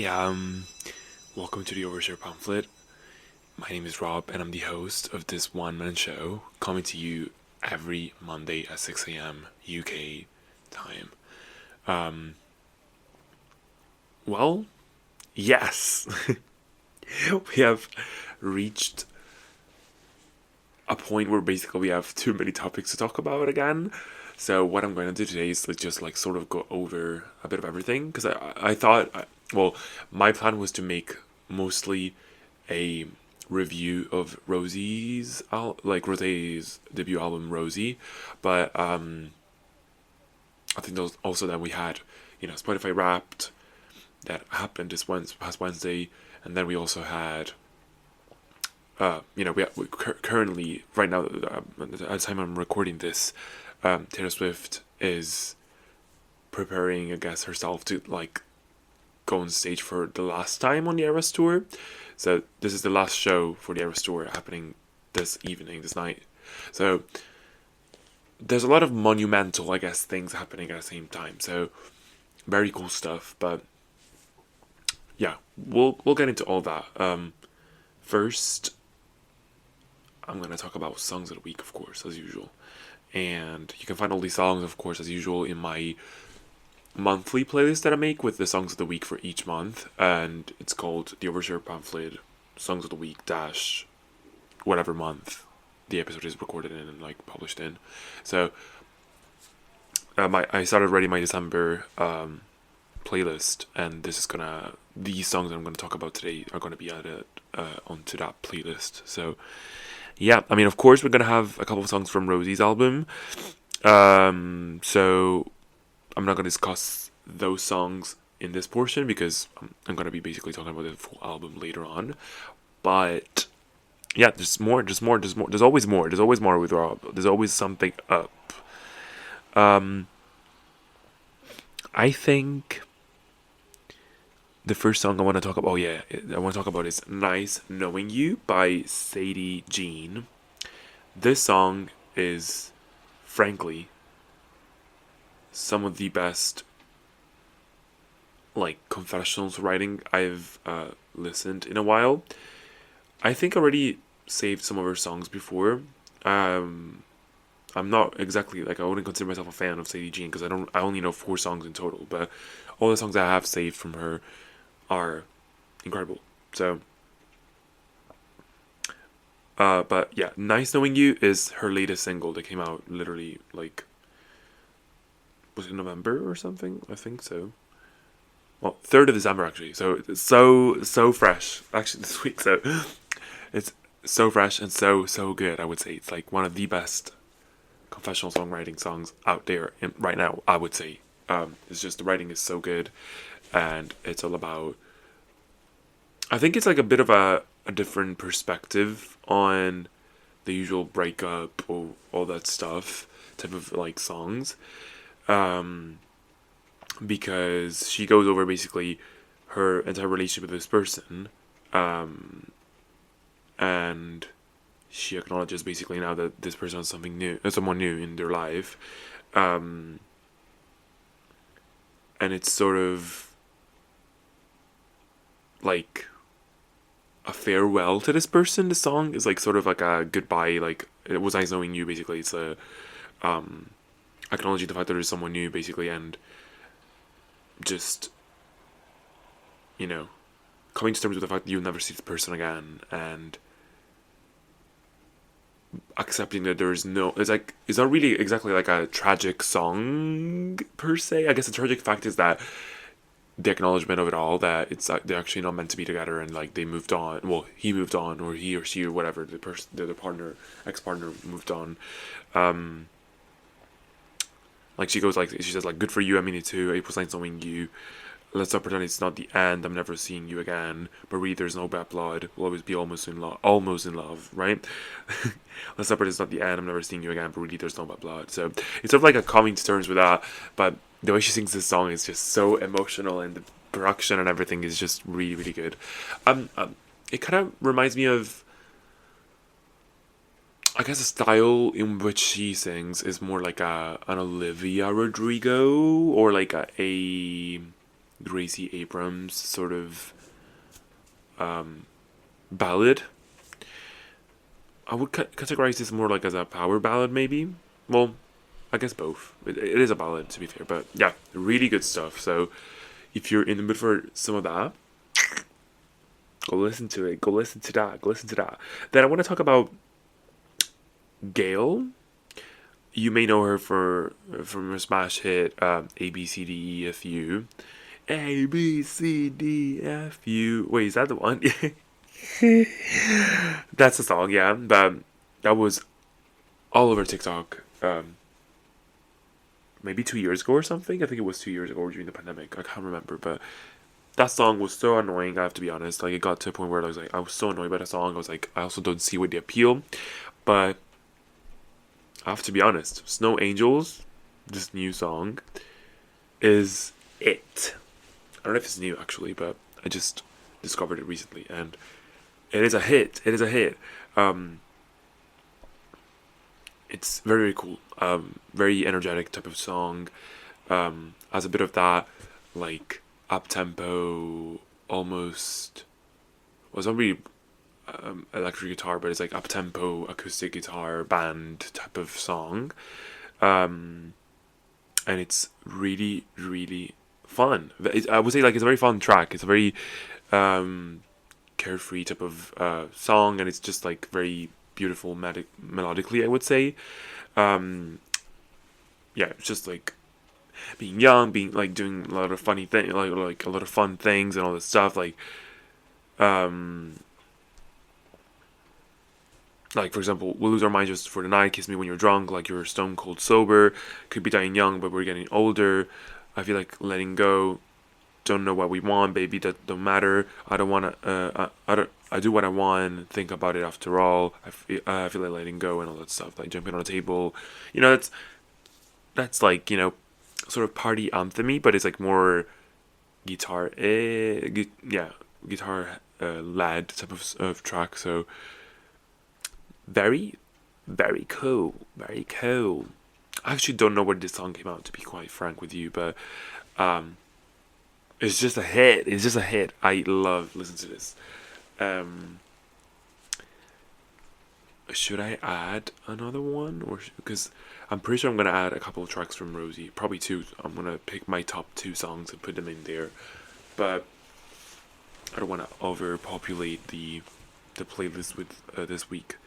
Hey, welcome to the Overshare Pamphlet. My name is Rob, and I'm the host of this one-man show, coming to you every Monday at 6 a.m. UK time. Um, well, yes, we have reached a point where basically we have too many topics to talk about again. So what I'm going to do today is just sort of go over a bit of everything because I thought my plan was to make mostly a review of Rosé's debut album Rosie, but I think those also that we had Spotify Wrapped that happened past Wednesday, and then we also had we currently right now at the time I'm recording this, Taylor Swift is preparing, I guess, herself to go on stage for the last time on the Eras tour. So this is the last show for the Eras tour happening this night. So there's a lot of monumental, I guess, things happening at the same time. So very cool stuff. But yeah, we'll get into all that. First, I'm gonna talk about songs of the week, of course, as usual. And you can find all these songs, of course, as usual, in my monthly playlist that I make with the songs of the week for each month, and it's called the Overshare Pamphlet Songs of the Week dash whatever month the episode is recorded in and published in. So I started writing my December playlist, and these songs I'm gonna talk about today are gonna be added onto that playlist. So yeah, I mean, of course, we're gonna have a couple of songs from Rosie's album. So I'm not gonna discuss those songs in this portion because I'm gonna be basically talking about the full album later on. But yeah, there's more. There's always more. There's always more with Rob. There's always something up. I think the first song I want to talk about, is "Nice Knowing You" by Sadie Jean. This song is, frankly, some of the best confessionals writing I've listened in a while. I think I already saved some of her songs before. I'm not exactly I wouldn't consider myself a fan of Sadie Jean because I only know 4 songs in total, but all the songs I have saved from her are incredible. So but yeah, "Nice Knowing You" is her latest single that came out literally was it November or something? I think so. Well, 3rd of December actually. So it's so fresh actually this week. So it's so fresh and so good. I would say it's one of the best confessional songwriting songs out there right now. I would say it's just the writing is so good, and it's all about. I think it's a bit of a different perspective on the usual breakup or all that stuff type of songs. Because she goes over basically her entire relationship with this person, and she acknowledges basically now that this person has someone new in their life, and it's sort of a farewell to this person. The song is sort of a goodbye. It was nice knowing you. Basically, it's a acknowledging the fact that there's someone new, basically, and just coming to terms with the fact that you'll never see this person again, and accepting that there's no. It's not really exactly a tragic song per se. I guess the tragic fact is that the acknowledgement of it all, that it's they're actually not meant to be together, and they moved on. Well, he moved on, or he or she or whatever, the person, the partner, ex-partner moved on. She goes she says good for you, I mean it too. April's nice knowing you. Let's not pretend it's not the end. I'm never seeing you again. But really, there's no bad blood. We'll always be almost in love, right? Let's not pretend it's not the end. I'm never seeing you again. But really, there's no bad blood. So it's sort of a coming to terms with that. But the way she sings this song is just so emotional, and the production and everything is just really, really good. It kind of reminds me of, I guess, the style in which she sings is more an Olivia Rodrigo, or a Gracie Abrams sort of ballad. I would categorize this more like as a power ballad, maybe. Well, I guess both. It is a ballad, to be fair, but yeah, really good stuff. So if you're in the mood for some of that, go listen to it. Go listen to that. Go listen to that. Then I want to talk about Gail. You may know her from her smash hit A B C D E F U. A B C D F U. Wait, is that the one? That's the song, yeah. But that was all over TikTok. Maybe 2 years ago or something. I think it was 2 years ago during the pandemic. I can't remember, but that song was so annoying. I have to be honest. Like, it got to a point where I was so annoyed by the song. I was like, I also don't see what the appeal, but I have to be honest. Snow Angels, this new song, is it. I don't know if it's new actually, but I just discovered it recently, and it is a hit. It is a hit. It's very, very cool. Very energetic type of song. Has a bit of that like up tempo, almost. Well, it's not really electric guitar, but it's like up tempo acoustic guitar band type of song. And it's really, really fun. I would say like it's a very fun track. It's a very carefree type of song, and it's just like very beautiful melodically, I would say. Yeah, it's just like being young, being like doing a lot of funny things, like a lot of fun things and all this stuff. Um, like for example, we'll lose our minds just for the night. Kiss me when you're drunk, like you're stone cold sober. Could be dying young, but we're getting older. I feel like letting go. Don't know what we want, baby. That don't matter. I don't wanna. I don't. I do what I want. Think about it after all. I feel like letting go and all that stuff. Like jumping on a table. That's like sort of party anthemy, but it's like more guitar. Yeah, guitar led type of track. So very, very cool. Very cool. I actually don't know where this song came out, to be quite frank with you, but it's just a hit. It's just a hit. I love listening to this. Um, should I add another one, or because I'm pretty sure I'm gonna add a couple of tracks from Rosie, probably two. I'm gonna pick my top two songs and put them in there, but I don't want to overpopulate the playlist with this week.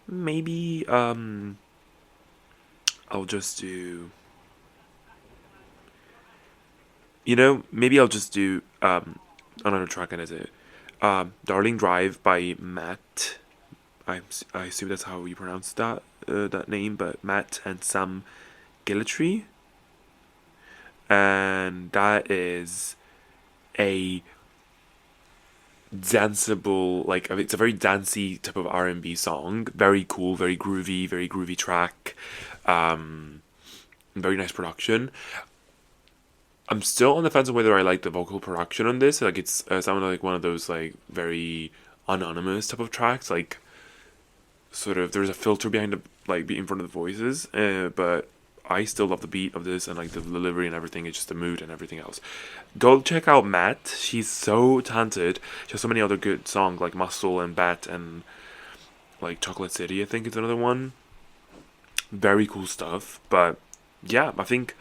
Maybe I'll just do. Maybe I'll just do another track, and is it Darling Drive by Matt. I assume that's how you pronounce that name, but Matt and Sam Gillitree. And that is a danceable, like it's a very dancey type of R&B song. Very cool, very groovy track. Very nice production. I'm still on the fence on whether I like the vocal production on this. Like it's sounded like one of those like very anonymous type of tracks. Like sort of there's a filter behind the like in front of the voices. But I still love the beat of this and like the delivery and everything. It's just the mood and everything else. Go check out Matt. She's so talented. She has so many other good songs like Muscle and Bat and like Chocolate City. I think is another one. Very cool stuff. But yeah, I think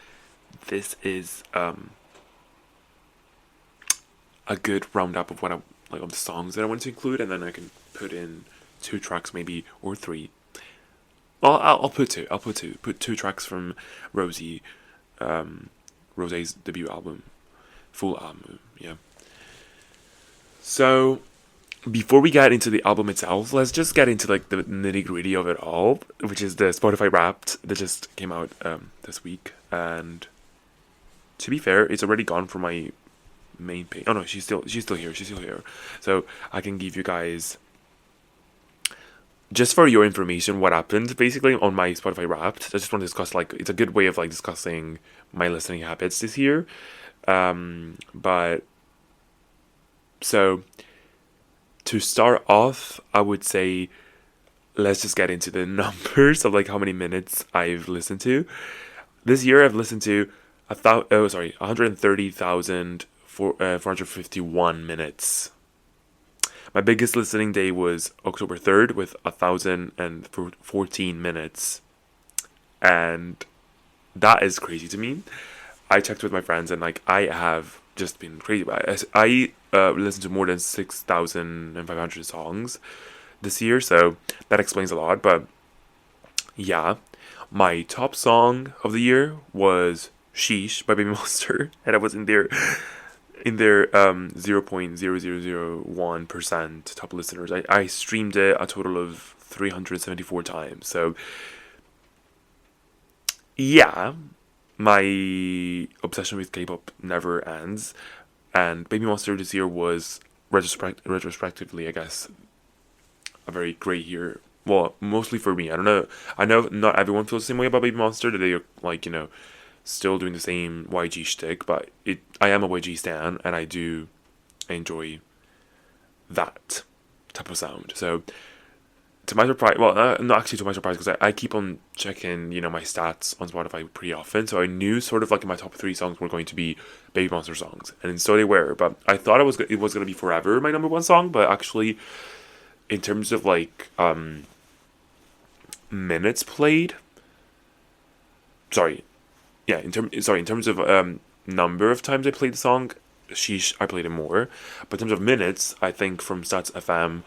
this is a good roundup of what I like of the songs that I want to include, and then I can put in two tracks maybe or three. Well, I'll put two. I'll put two. Put two tracks from Rosie, Rosé's debut album, full album. Yeah. So before we get into the album itself, let's just get into like the nitty gritty of it all, which is the Spotify Wrapped that just came out this week. And to be fair, it's already gone from my main page. Oh no, she's still here. She's still here. So I can give you guys, just for your information, what happened basically on my Spotify Wrapped. I just want to discuss, like, it's a good way of like discussing my listening habits this year. But so to start off, I would say let's just get into the numbers of like how many minutes I've listened to. This year I've listened to 130,000 451 minutes. My biggest listening day was October 3rd with 1,014 minutes. And that is crazy to me. I checked with my friends and like I have just been crazy about it. I listened to more than 6,500 songs this year, so that explains a lot. But yeah, my top song of the year was Sheesh by Baby Monster, and I was in their 0.0001% top listeners. I streamed it a total of 374 times. So yeah, my obsession with K-pop never ends, and Baby Monster this year was retrospectively, I guess, a very great year. Well, mostly for me. I don't know. I know not everyone feels the same way about Baby Monster. That they are like still doing the same YG shtick, but I am a YG stan, and I do enjoy that type of sound. So to my surprise, well, not actually to my surprise, because I keep on checking, my stats on Spotify pretty often. So I knew sort of like my top three songs were going to be Baby Monster songs, and so they were. But I thought it was going to be Forever my number one song, but actually, in terms of like minutes played, sorry, yeah, in terms of number of times I played the song, I played it more. But in terms of minutes, I think from Stats FM,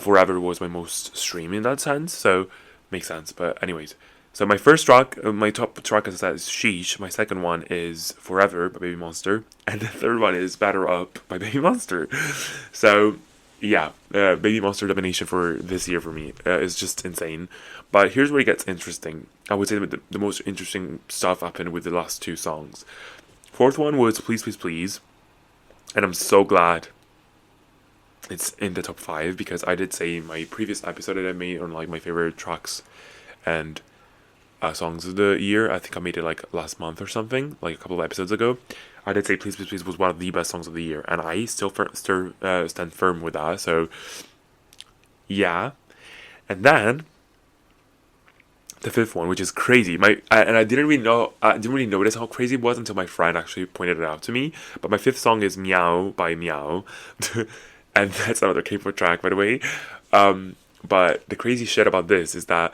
Forever was my most streamed in that sense, so makes sense. But anyways, so my first track, my top track, as I said, is Sheesh. My second one is Forever by Baby Monster, and the third one is Batter Up by Baby Monster. So yeah, Baby Monster domination for this year for me is just insane. But here's where it gets interesting. I would say that the most interesting stuff happened with the last two songs. Fourth one was Please Please Please, and I'm so glad it's in the top 5, because I did say in my previous episode that I made on like my favorite tracks and songs of the year. I think I made it like last month or something, like a couple of episodes ago. I did say Please Please Please was one of the best songs of the year, and I still stand firm with that. So yeah, and then the fifth one, which is crazy. I didn't really notice how crazy it was until my friend actually pointed it out to me. But my fifth song is Meow by Meow, and that's another K-pop track, by the way. But the crazy shit about this is that,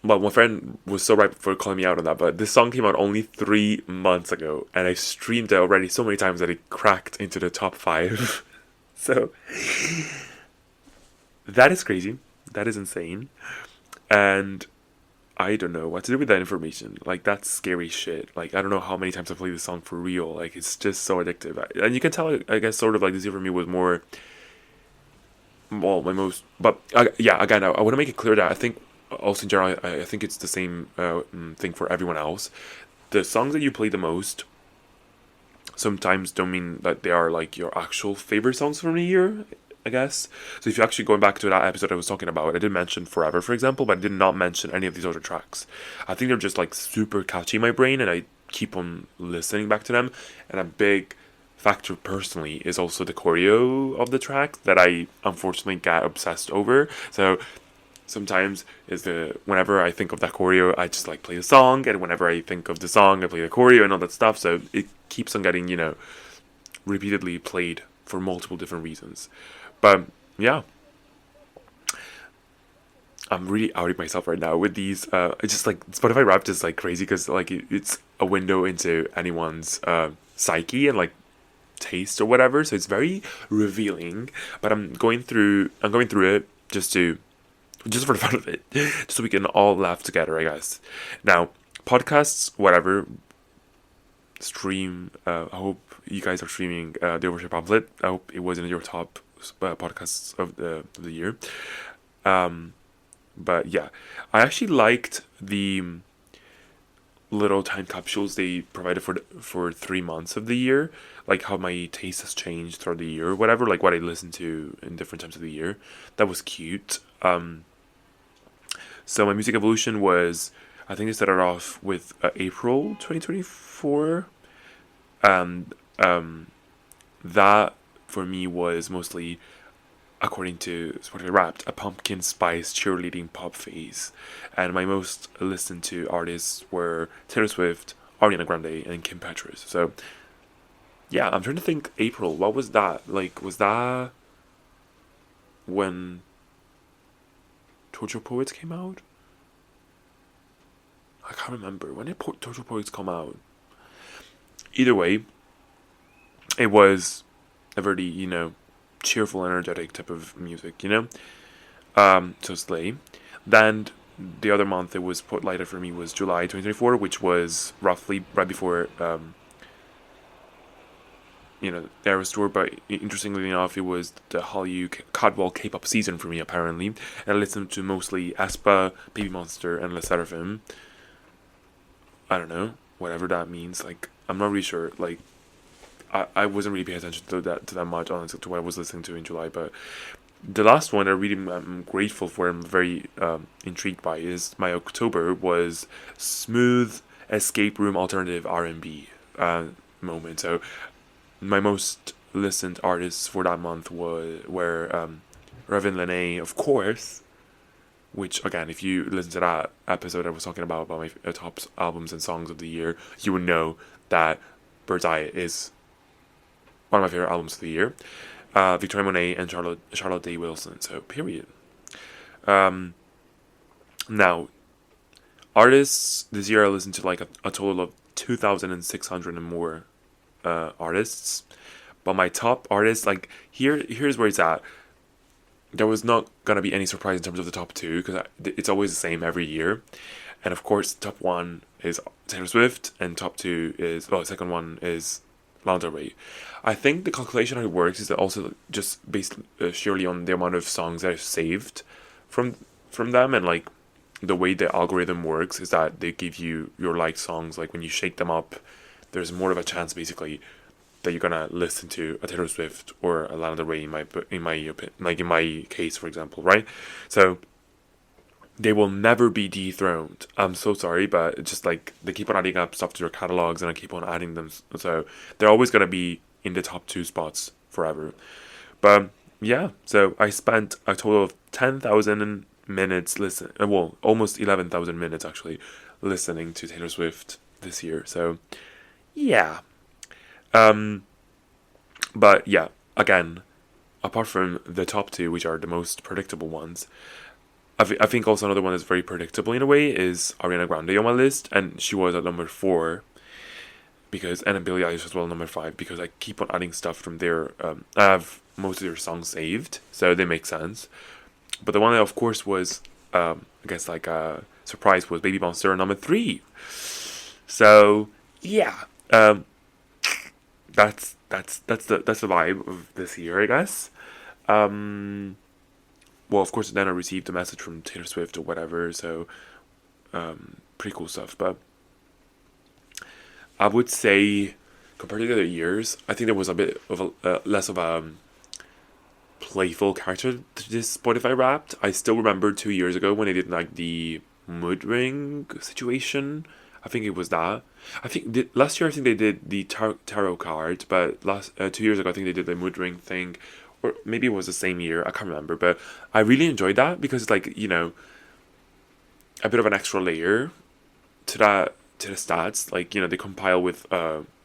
well, my friend was so right for calling me out on that, but this song came out only 3 months ago, and I streamed it already so many times that it cracked into the top 5. So that is crazy. That is insane. And I don't know what to do with that information. Like, that's scary shit. Like, I don't know how many times I've played this song for real. Like, it's just so addictive. And you can tell, I guess, sort of like this year for me was more, well, my most, but yeah, again, I want to make it clear that I think also in general, I think it's the same thing for everyone else. The songs that you play the most sometimes don't mean that they are like your actual favorite songs from the year, I guess. So if you're actually going back to that episode I was talking about, I did mention Forever, for example, but I did not mention any of these other tracks. I think they're just like super catchy in my brain, and I keep on listening back to them. And a big factor personally is also the choreo of the track that I unfortunately get obsessed over. So sometimes whenever I think of that choreo, I just like play the song, and whenever I think of the song, I play the choreo and all that stuff. So it keeps on getting, repeatedly played for multiple different reasons. But yeah, I'm really outing myself right now with these. It's just like Spotify Wrapped is like crazy because like it's a window into anyone's psyche and like taste or whatever. So it's very revealing. But I'm going through it just for the fun of it, just so we can all laugh together, I guess. Now, podcasts, whatever. Stream. I hope you guys are streaming the Overshare Pamphlet. I hope it was in your top podcasts of the year. But yeah, I actually liked the little time capsules they provided for 3 months of the year, like how my taste has changed throughout the year or whatever, like what I listen to in different times of the year. That was cute. So my music evolution was, I think I started off with April 2024, and that for me was mostly, according to Spotify Wrapped, a pumpkin spice cheerleading pop phase. And my most listened to artists were Taylor Swift, Ariana Grande, and Kim Petras. So Yeah, I'm trying to think. April. What was that? Like, was that when Torture Poets came out? I can't remember. When did Torture Poets come out? Either way, it was a very, cheerful, energetic type of music. So Slay. Then the other month it was put lighter for me was July 2024, which was roughly right before the Eras tour. But interestingly enough, it was the Hallyu Cadwell K-pop season for me apparently, and I listened to mostly aespa, Baby Monster, and Le Seraphim. I don't know, whatever that means. Like, I'm not really sure. Like, I wasn't really paying attention to that much, honestly, to what I was listening to in July. But the last one I really am grateful for, I'm very intrigued by, is my October was smooth escape room alternative R&B moment. So my most listened artists for that month were Revin Lene, of course. Which again, if you listen to that episode I was talking about my top albums and songs of the year, you would know that Bird's Eye is one of my favorite albums of the year. Victoria Monet and Charlotte Day Wilson. So period. Now, artists this year I listened to like a total of 2,600 and more artists. But my top artists, like here's where it's at. There was not gonna be any surprise in terms of the top two because it's always the same every year, and of course top one is Taylor Swift and top two is second one is Lana Del Rey. I think the calculation how it works is that also just based surely on the amount of songs that I've saved from them, and like the way the algorithm works is that they give you your liked songs, like when you shake them up, there's more of a chance basically that you're gonna listen to a Taylor Swift or a Lana Del Rey in my opinion, like in my case, for example, right? So they will never be dethroned. I'm so sorry, but it's just like they keep on adding up stuff to their catalogs, and I keep on adding them, so they're always gonna be in the top two spots forever. But yeah, so I spent a total of 10,000 minutes almost 11,000 minutes actually listening to Taylor Swift this year. So yeah. But yeah, again, apart from the top two, which are the most predictable ones, I think also another one that's very predictable in a way is Ariana Grande on my list, and she was at number 4 and Billie Eilish as well number 5 because I keep on adding stuff from there. I have most of their songs saved, so they make sense. But the one that of course was, I guess like a surprise was Baby Monster number 3. So yeah, that's the vibe of this year, I guess. Well, of course, then I received a message from Taylor Swift or whatever, so pretty cool stuff. But I would say, compared to the other years, I think there was a bit of less of a playful character to this Spotify Wrapped. I still remember 2 years ago when they did like the mood ring situation. I think it was that. I think last year I think they did the tarot card, but last 2 years ago I think they did the mood ring thing, or maybe it was the same year. I can't remember, but I really enjoyed that because it's like a bit of an extra layer to the stats. Like they compile with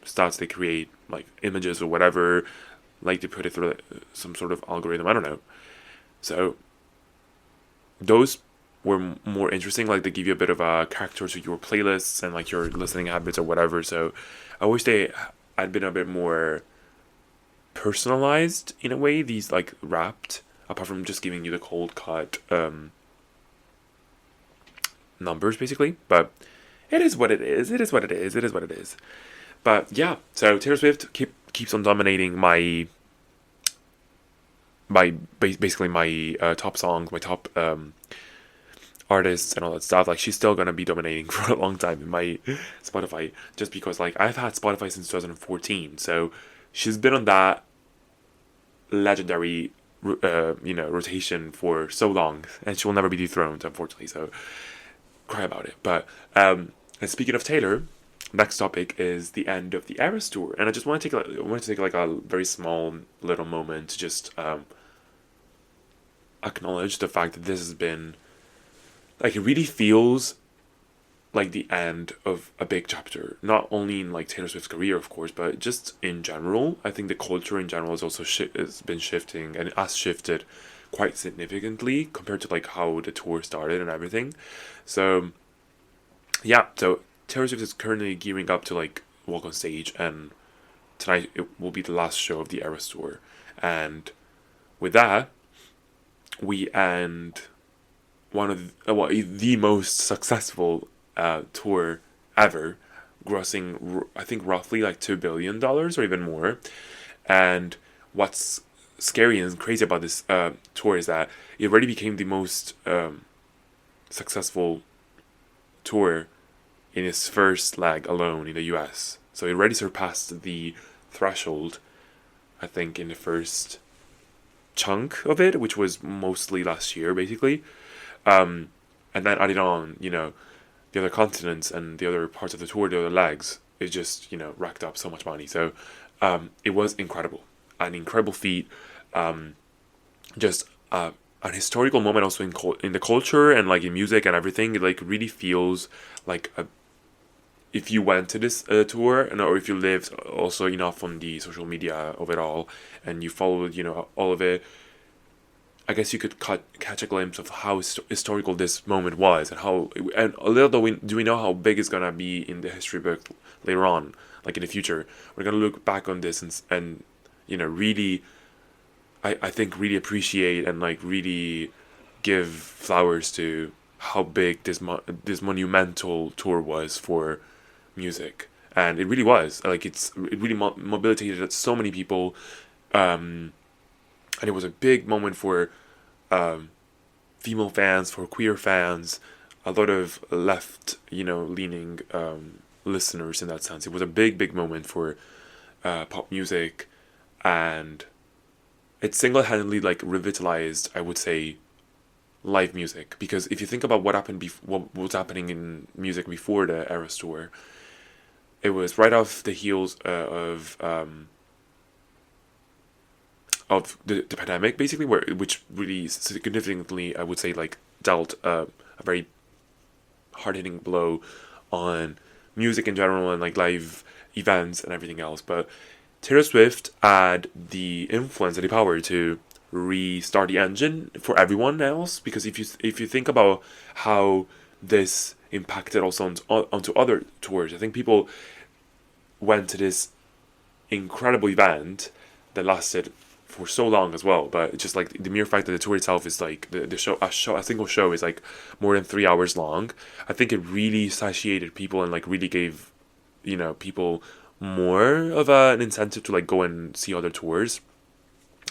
stats they create like images or whatever, like they put it through some sort of algorithm. I don't know. So those were more interesting. Like they give you a bit of a character to your playlists and like your listening habits or whatever. So I wish they had been a bit more personalized in a way. These like Wrapped, apart from just giving you the cold cut numbers basically. But it is what it is. It is what it is. It is what it is. But yeah, so Taylor Swift keeps on dominating basically my top songs, my top artists and all that stuff. Like she's still gonna be dominating for a long time in my Spotify, just because like I've had Spotify since 2014, so she's been on that legendary rotation for so long, and she will never be dethroned, unfortunately. So cry about it. But and speaking of Taylor, next topic is the end of the Eras tour, and I just want to take like a very small little moment to just acknowledge the fact that this has been like, it really feels like the end of a big chapter, not only in like Taylor Swift's career, of course, but just in general. I think the culture in general has also has been shifting, and it has shifted quite significantly compared to like how the tour started and everything. So yeah, so Taylor Swift is currently gearing up to like walk on stage, and tonight it will be the last show of the Eras tour, and with that we end one of the most successful tour ever, grossing I think roughly like $2 billion or even more. And what's scary and crazy about this tour is that it already became the most successful tour in its first leg alone in the US. So it already surpassed the threshold, I think, in the first chunk of it, which was mostly last year, basically. And then added on, the other continents and the other parts of the tour, the other legs, it just, racked up so much money. So it was incredible. An incredible feat. Just an historical moment also in the culture and like in music and everything. It like really feels like if you went to this tour, and or if you lived also enough on the social media of it all and you followed all of it, I guess you could catch a glimpse of how historical this moment was, and a little do we know how big it's gonna be in the history book later on, like in the future. We're gonna look back on this and really, I think really appreciate and like really give flowers to how big this monumental tour was for music, and it really was like it really mobilitated so many people, and it was a big moment for female fans, for queer fans, a lot of left leaning listeners in that sense. It was a big moment for pop music, and it single-handedly like revitalized, I would say, live music. Because if you think about what happened what was happening in music before the Eras tour, it was right off the heels of the pandemic, basically, which really significantly, I would say, like dealt a very hard-hitting blow on music in general and like live events and everything else. But Taylor Swift had the influence and the power to restart the engine for everyone else, because if you think about how this impacted also onto other tours, I think people went to this incredible event that lasted for so long as well. But just like the mere fact that the tour itself is like the show, a single show is like more than 3 hours long. I think it really satiated people and like really gave people more of an incentive to like go and see other tours.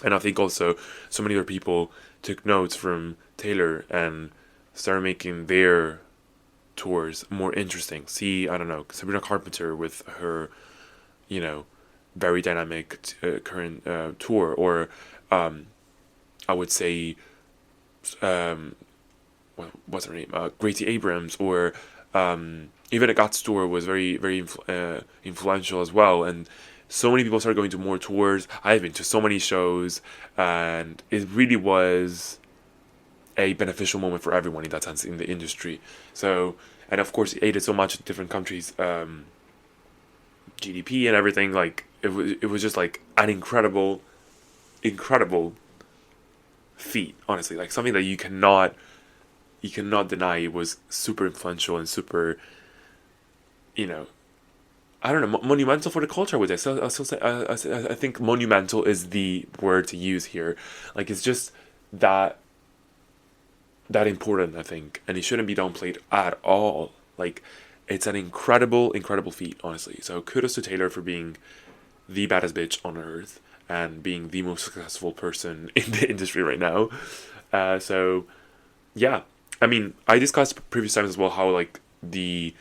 And I think also so many other people took notes from Taylor and started making their tours more interesting. See, I don't know, Sabrina Carpenter with her, very dynamic current tour, or I would say, what's her name? Gracie Abrams, or even a God's tour was very influential as well. And so many people started going to more tours. I've been to so many shows, and it really was a beneficial moment for everyone in that sense in the industry. So, and of course, it aided so much in different countries, GDP and everything. Like it was just like an incredible feat. Honestly, like something that you cannot deny. It was super influential and super, I don't know, monumental for the culture. Would I? So I still say I think monumental is the word to use here. Like it's just that important, I think, and it shouldn't be downplayed at all. Like it's an incredible feat, honestly. So kudos to Taylor for being the baddest bitch on earth and being the most successful person in the industry right now. So yeah, I mean, I discussed previous times as well how like the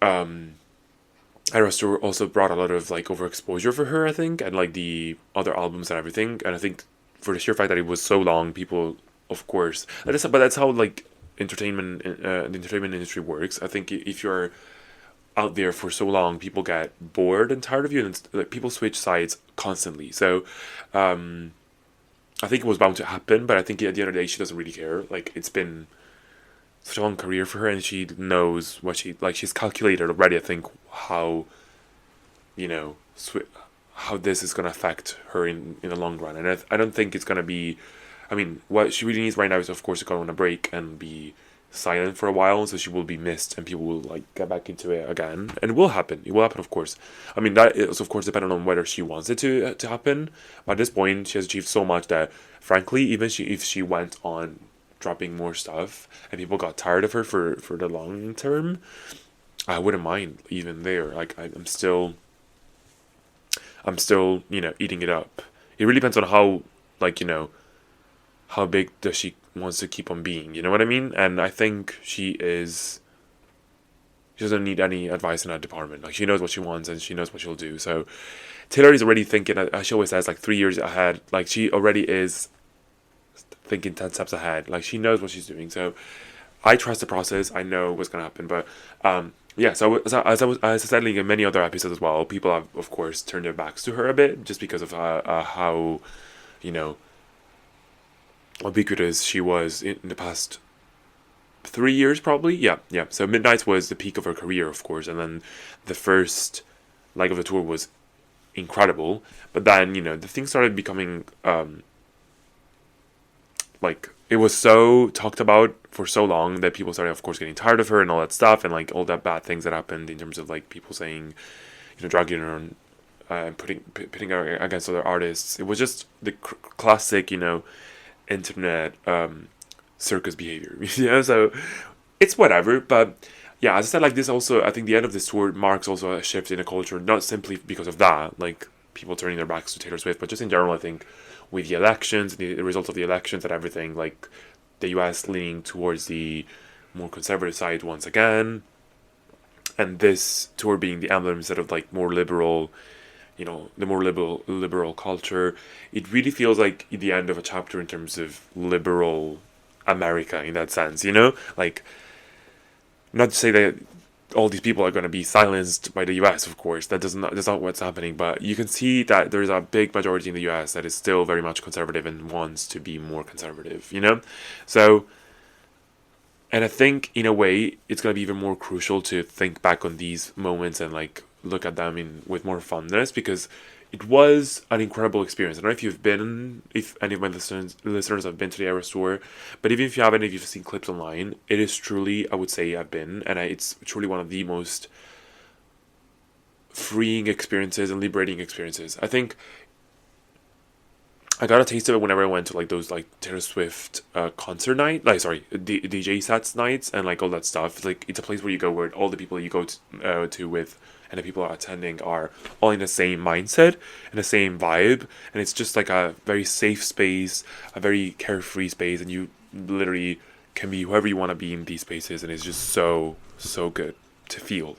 Eras tour also brought a lot of like overexposure for her, I think, and like the other albums and everything. And I think for the sheer fact that it was so long, people, of course, but that's how like the entertainment industry works. I think if you're out there for so long, people get bored and tired of you, and like people switch sides constantly. So I think it was bound to happen, but I think at the end of the day, she doesn't really care. Like it's been such a long career for her, and she knows what she's calculated already. I think how, you know, how this is gonna affect her in the long run, and I don't think it's gonna be. I mean, what she really needs right now is, of course, to go on a break and be silent for a while, so she will be missed and people will like get back into it again, and it will happen. It will happen, of course. I mean, that is of course dependent on whether she wants it to happen. But at this point, she has achieved so much that, frankly, even if she went on dropping more stuff and people got tired of her for the long term, I wouldn't mind even there. Like I'm still eating it up. It really depends on how, like, how big does she wants to keep on being, you know what I mean? And I think she doesn't need any advice in that department. Like, she knows what she wants and she knows what she'll do. So Taylor is already thinking, as she always says, like 3 years ahead. Like, she already is thinking 10 steps ahead. Like, she knows what she's doing. So I trust the process. I know what's gonna happen. But yeah, so as I said in many other episodes as well, people have of course turned their backs to her a bit just because of how, you know, ubiquitous she was in the past 3 years, probably. Yeah. So Midnight's was the peak of her career, of course, and then the first leg of the tour was incredible. But then, the thing started becoming like, it was so talked about for so long that people started, of course, getting tired of her and all that stuff, and like all that bad things that happened in terms of like people saying, dragging her on, pitting her against other artists. It was just the classic, internet circus behavior. So it's whatever. But yeah, as I said, like, this also, I think the end of this tour marks also a shift in the culture, not simply because of that, like people turning their backs to Taylor Swift, but just in general. I think with the elections, the results of the elections and everything, like the US leaning towards the more conservative side once again, and this tour being the emblem instead of like more liberal, the more liberal culture. It really feels like the end of a chapter in terms of liberal America in that sense, like, not to say that all these people are going to be silenced by the US, of course. That's not what's happening, but you can see that there's a big majority in the US that is still very much conservative and wants to be more conservative, So, and I think in a way it's going to be even more crucial to think back on these moments and like look at them with more fondness, because it was an incredible experience. I don't know if any of my listeners have been to the Eras Tour, but even if you haven't, if you've seen clips online, it is truly, I would say I've been, and it's truly one of the most freeing experiences and liberating experiences. I think I got a taste of it whenever I went to like those like Taylor Swift concert night, DJ sets nights and like all that stuff. Like, it's a place where you go where all the people you go to with and the people are attending are all in the same mindset and the same vibe, and it's just like a very safe space, a very carefree space, and you literally can be whoever you want to be in these spaces, and it's just so good to feel,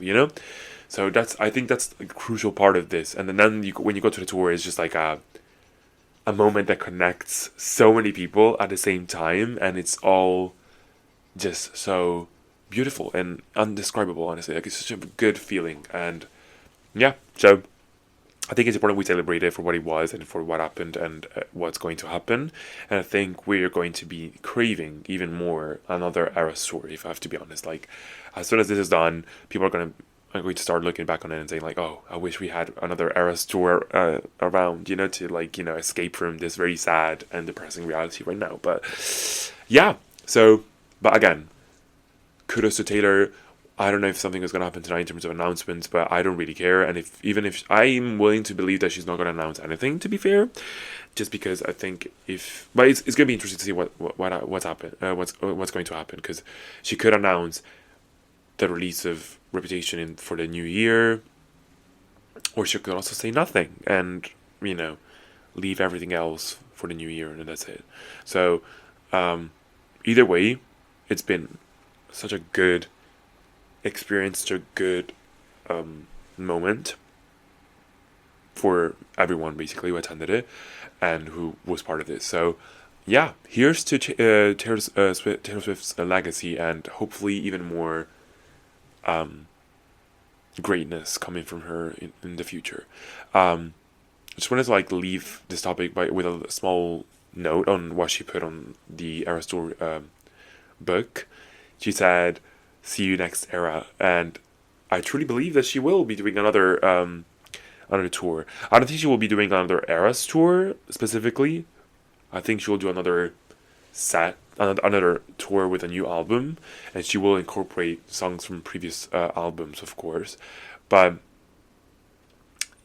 So I think that's a crucial part of this. And then when you go to the tour, it's just like a moment that connects so many people at the same time, and it's all just so beautiful and undescribable, honestly. Like, it's such a good feeling. And yeah, so I think it's important we celebrate it for what it was and for what happened and what's going to happen. And I think we're going to be craving even more another Eras tour, if I have to be honest. Like, as soon as this is done, people are going to start looking back on it and saying like, oh, I wish we had another Eras tour around, to like, escape from this very sad and depressing reality right now. But yeah, so, but again, kudos to Taylor. I don't know if something is going to happen tonight in terms of announcements, but I don't really care. And even if I'm willing to believe that she's not going to announce anything, to be fair, just because I think but it's going to be interesting to see what's going to happen, because she could announce the release of Reputation for the new year, or she could also say nothing and leave everything else for the new year, and that's it. So either way, it's been such a good experience, such a good moment for everyone basically who attended it and who was part of this. So yeah, here's to Taylor Swift's legacy, and hopefully even more greatness coming from her in the future. I just wanted to like leave this topic with a small note on what she put on the Eras Tour book. she said, "See you next era," and I truly believe that she will be doing another tour. I don't think she will be doing another Eras tour specifically. I think she will do another tour with a new album, and she will incorporate songs from previous albums, of course. But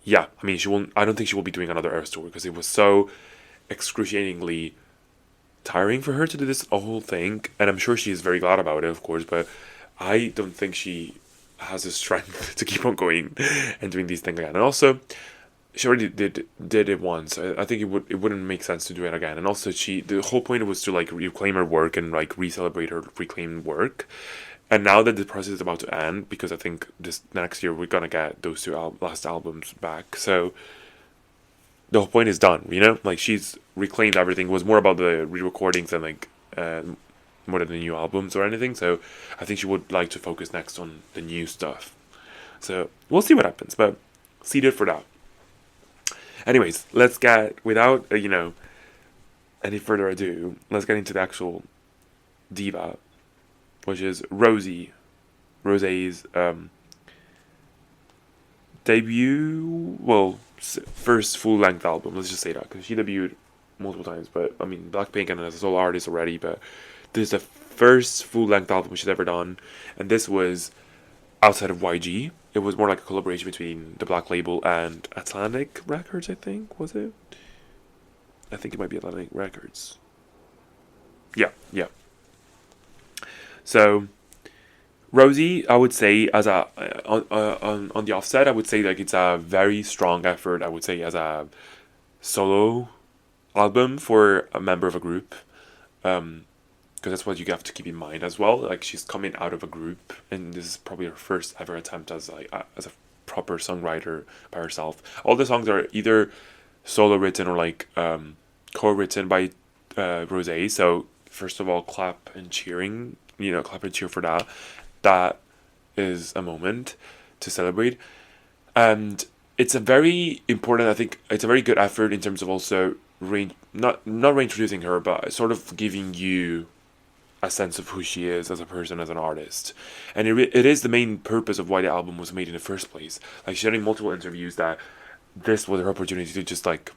yeah, I mean, she won't. I don't think she will be doing another Eras tour because it was so excruciatingly tiring for her to do this whole thing, and I'm sure she is very glad about it, of course. But I don't think she has the strength to keep on going and doing these things again. And also, she already did it once. I think it wouldn't make sense to do it again. And also, the whole point was to like reclaim her work and like re-celebrate her reclaimed work. And now that the process is about to end, because I think this next year we're gonna get those two last albums back, so the whole point is done. You know, like she's reclaimed everything. It was more about the re-recordings and like more than the new albums or anything. So I think she would like to focus next on the new stuff. So we'll see what happens, but seated for that. Anyways, let's get without any further ado. Let's get into the actual diva, which is Rosie. Rosé's debut, well, first full length album. Let's just say that because she debuted multiple times, but I mean Blackpink and as a solo artist already. But this is the first full length album she's ever done, and this was outside of YG. It was more like a collaboration between the Black Label and Atlantic Records. I think was it. I think it might be Atlantic Records. Yeah, yeah. So Rosie, I would say as a on the offset, I would say like it's a very strong effort. I would say as a solo album for a member of a group, because that's what you have to keep in mind as well. Like she's coming out of a group, and this is probably her first ever attempt as as a proper songwriter by herself. All the songs are either solo written or like co-written by Rosé. So first of all, clap and cheering. Clap and cheer for that. That is a moment to celebrate, and it's a very important. I think it's a very good effort in terms of also not reintroducing her, but sort of giving you a sense of who she is as a person, as an artist, and it is the main purpose of why the album was made in the first place. Like she said in multiple interviews that this was her opportunity to just like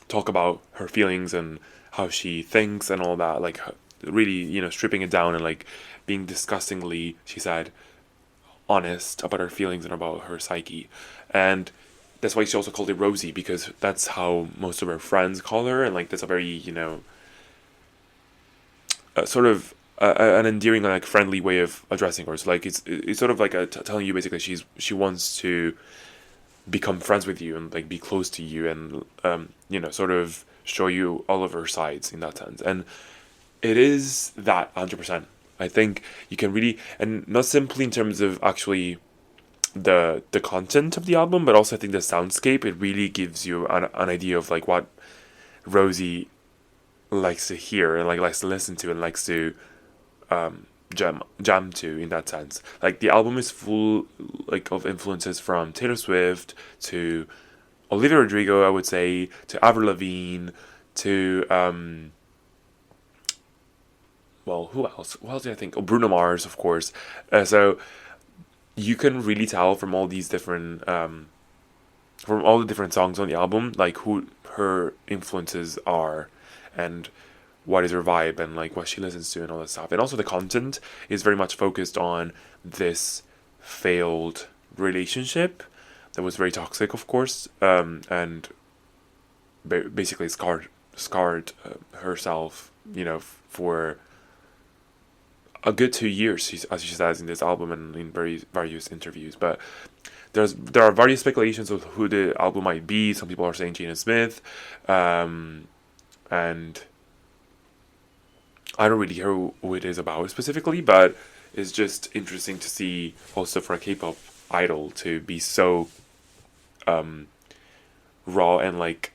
talk about her feelings and how she thinks and all that, like really stripping it down and like being disgustingly, she said, honest about her feelings and about her psyche. And that's why she also called it Rosie, because that's how most of her friends call her, and like that's a very sort of an endearing, like friendly way of addressing her. So like it's sort of like telling you basically she wants to become friends with you and like be close to you and sort of show you all of her sides in that sense. And it is that 100%. I think you can really, and not simply in terms of actually the content of the album, but also I think the soundscape. It really gives you an idea of like what Rosie likes to hear and like likes to listen to and likes to jam to in that sense. Like the album is full like of influences from Taylor Swift to Olivia Rodrigo, I would say, to Avril Lavigne, to well, who else? Who else do I think? Oh, Bruno Mars, of course. So you can really tell from all these different, from all the different songs on the album, like who her influences are, and what is her vibe, and like what she listens to, and all that stuff. And also the content is very much focused on this failed relationship that was very toxic, of course, and basically scarred herself, for a good 2 years, as she says in this album and in various interviews. But there are various speculations of who the album might be. Some people are saying Jada Smith, and I don't really hear who it is about specifically, but it's just interesting to see also for a K-pop idol to be so raw and like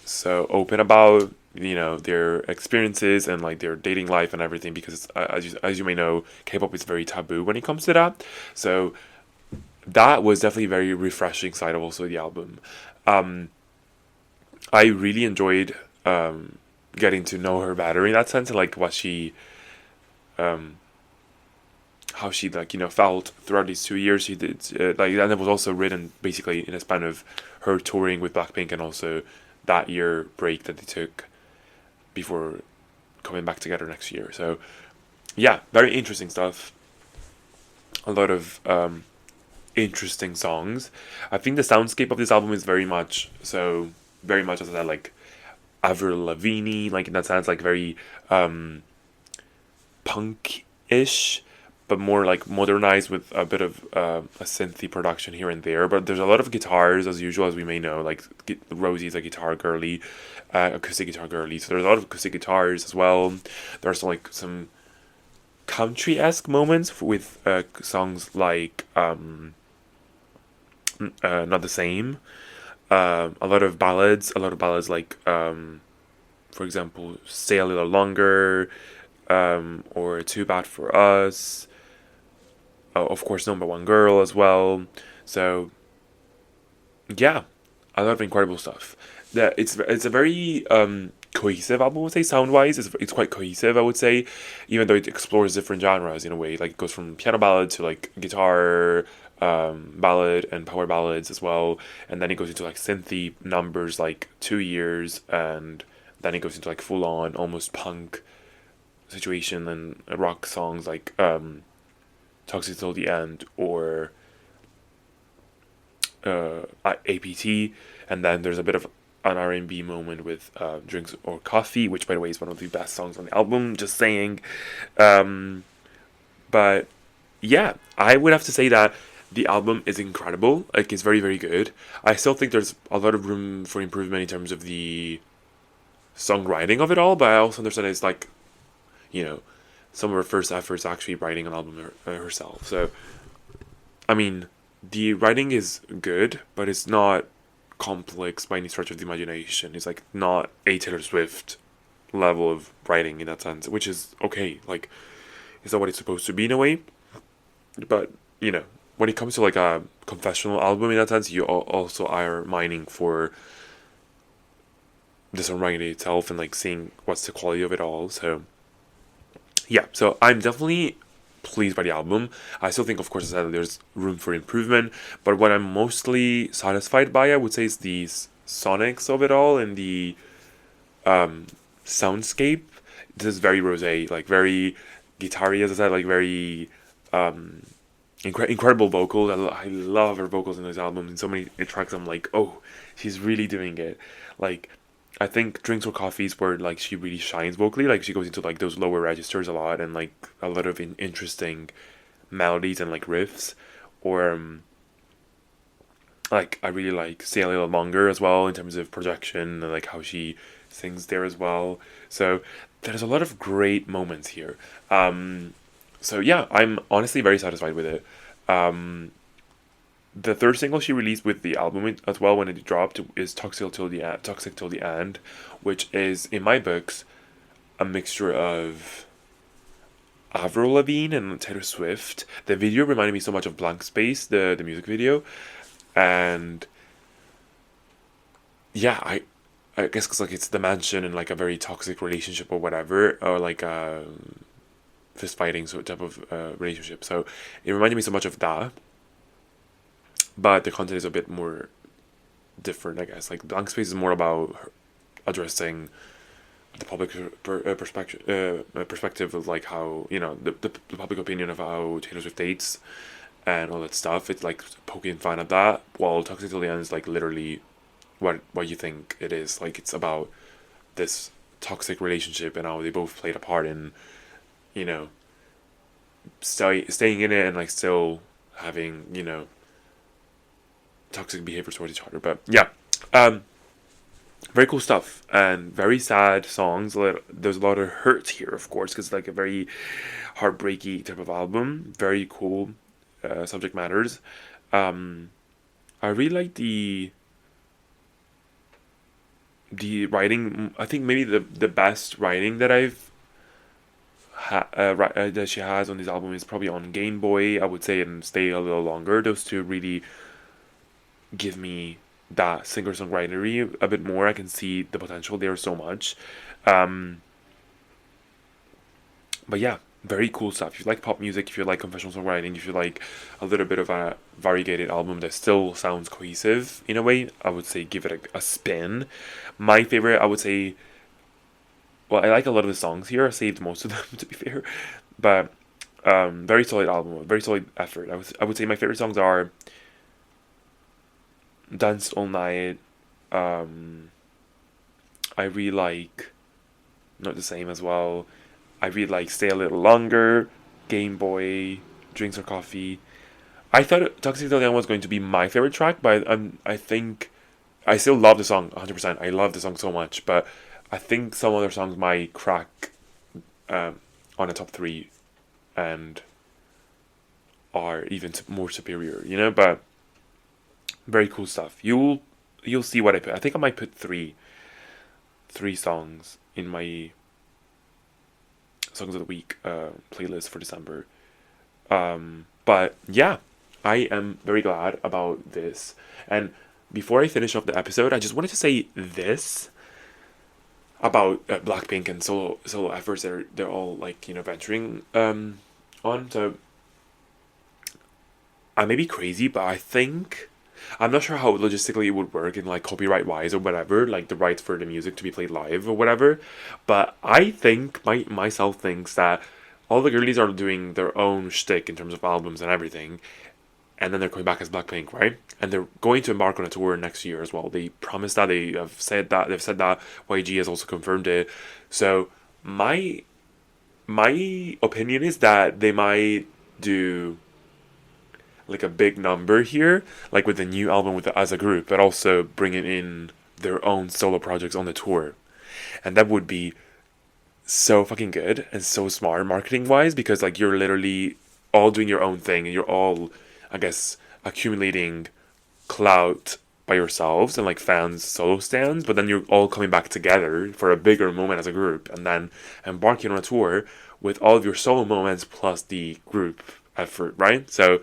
so open about their experiences and like their dating life and everything, because as you may know, K-pop is very taboo when it comes to that. So that was definitely a very refreshing side of also the album. I really enjoyed getting to know her better in that sense, and like what she how she like felt throughout these 2 years. She did and it was also written basically in a span of her touring with Blackpink and also that year break that they took before coming back together next year. So yeah, very interesting stuff. A lot of interesting songs. I think the soundscape of this album is very much as I said, like Avril Lavigne, like in that sense, like very punk-ish, but more like modernized with a bit of a synthy production here and there. But there's a lot of guitars as usual, as we may know. Like Rosie's a guitar girly, acoustic guitar girly. So there's a lot of acoustic guitars as well. There's like some country-esque moments with songs like Not the Same. A lot of ballads, like for example, Stay a Little Longer, or Too Bad for Us. Of course, Number One Girl as well. So yeah, a lot of incredible stuff. It's a very cohesive album. I would say sound wise, it's quite cohesive. I would say, even though it explores different genres in a way. Like it goes from piano ballad to like guitar ballad and power ballads as well, and then it goes into like synthy numbers like 2 years, and then it goes into like full on almost punk situation and rock songs like Toxic Till the End or APT, and then there's a bit of an R&B moment with Drinks or Coffee, which by the way is one of the best songs on the album, just saying. But yeah, I would have to say that the album is incredible. Like, it's very, very good. I still think there's a lot of room for improvement in terms of the songwriting of it all, but I also understand it's like, some of her first efforts actually writing an album herself. So, I mean, the writing is good, but it's not complex by any stretch of the imagination. It's like not a Taylor Swift level of writing in that sense, which is okay. Like, it's not what it's supposed to be in a way. But, when it comes to like a confessional album in that sense, you also are mining for the songwriting itself and like seeing what's the quality of it all. So yeah, so I'm definitely pleased by the album. I still think, of course, that there's room for improvement, but what I'm mostly satisfied by, I would say, is the sonics of it all and the soundscape. This is very Rosé, like very guitar-y, as I said, like very incredible vocals. I love her vocals in this album. In so many tracks, I'm like, oh, she's really doing it. Like, I think Drinks or Coffees where like she really shines vocally. Like she goes into like those lower registers a lot and like a lot of interesting melodies and like riffs. Or like I really like Stay a Little Longer as well in terms of projection and like how she sings there as well. So there's a lot of great moments here. So yeah, I'm honestly very satisfied with it. The third single she released with the album as well when it dropped is Toxic Till the End, which is in my books a mixture of Avril Lavigne and Taylor Swift. The video reminded me so much of Blank Space, the music video, and yeah, I guess because like it's the mansion and like a very toxic relationship or whatever, or like fist fighting sort of type of relationship. So it reminded me so much of that. But the content is a bit more different, I guess. Like Blank Space is more about addressing the public perspective of like how the public opinion of how Taylor Swift dates and all that stuff. It's like poking fun at that. While Toxic Till the End is like literally what you think it is. Like it's about this toxic relationship and how they both played a part in staying in it and like still having toxic behavior towards each other. But yeah, very cool stuff and very sad songs. There's a lot of hurt here, of course, because it's like a very heartbreaky type of album. Very cool subject matters. I really like the writing. I think maybe the best writing that that she has on this album is probably on Game Boy, I would say, and Stay a Little Longer. Those two really give me that singer-songwritery a bit more. I can see the potential there so much. But yeah, very cool stuff. If you like pop music, if you like confessional songwriting, if you like a little bit of a variegated album that still sounds cohesive in a way, I would say give it a spin. My favorite, I would say, well, I like a lot of the songs here. I saved most of them to be fair, but very solid album, very solid effort. I would say my favorite songs are "Dance All Night." Um, I really like Not the Same as well. I really like Stay a Little Longer, Game Boy, Drinks or Coffee. I thought Toxic Italian was going to be my favorite track, but I think I still love the song 100%. I love the song so much, but I think some other songs might crack on a top three and are even more superior, you know. But very cool stuff. You'll see what I put. I think I might put three songs in my songs of the week playlist for December. But yeah, I am very glad about this. And before I finish off the episode, I just wanted to say this about Blackpink and solo efforts. They're all like, venturing on. So I may be crazy, but I think I'm not sure how logistically it would work in like copyright wise or whatever, like the rights for the music to be played live or whatever. But I think myself thinks that all the girlies are doing their own shtick in terms of albums and everything, and then they're coming back as Blackpink, right? And they're going to embark on a tour next year as well. They promised that. They've said that. YG has also confirmed it. So my opinion is that they might do like a big number here, like with the new album as a group, but also bringing in their own solo projects on the tour, and that would be so fucking good and so smart marketing wise, because like you're literally all doing your own thing and you're all, I guess, accumulating clout by yourselves and like fans solo stands, but then you're all coming back together for a bigger moment as a group and then embarking on a tour with all of your solo moments plus the group effort, right? So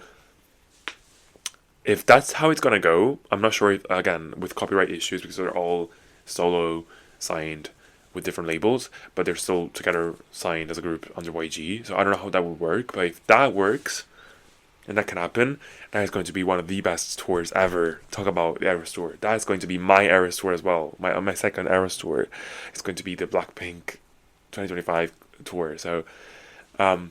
if that's how it's gonna go, I'm not sure if, again, with copyright issues, because they're all solo signed with different labels, but they're still together signed as a group under YG. So I don't know how that would work, but if that works and that can happen, that is going to be one of the best tours ever. Talk about the Eras tour. That is going to be my Eras tour as well. My second Eras tour is going to be the Blackpink 2025 tour. So, but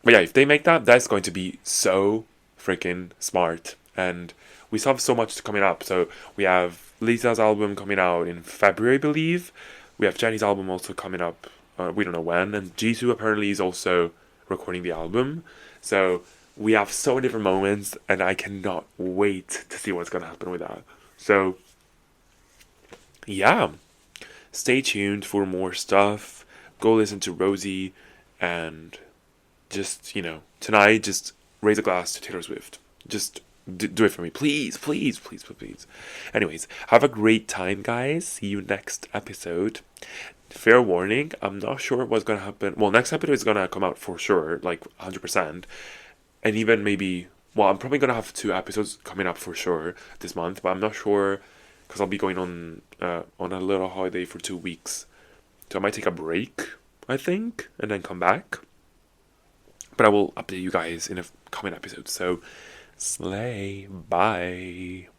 yeah, if they make that, that's going to be so freaking smart. And we still have so much coming up. So we have Lisa's album coming out in February, I believe. We have Jennie's album also coming up. We don't know when. And Jisoo apparently is also recording the album. So we have so many different moments, and I cannot wait to see what's going to happen with that. So yeah, stay tuned for more stuff. Go listen to Rosie, and just, tonight, just raise a glass to Taylor Swift. Just do it for me, please, please, please, please. Anyways, have a great time, guys. See you next episode. Fair warning, I'm not sure what's gonna happen. Well, next episode is gonna come out for sure, like 100%. And even maybe, well, I'm probably gonna have 2 episodes coming up for sure this month, but I'm not sure because I'll be going on a little holiday for 2 weeks. So I might take a break, I think, and then come back. But I will update you guys in a coming episode. So, slay. Bye.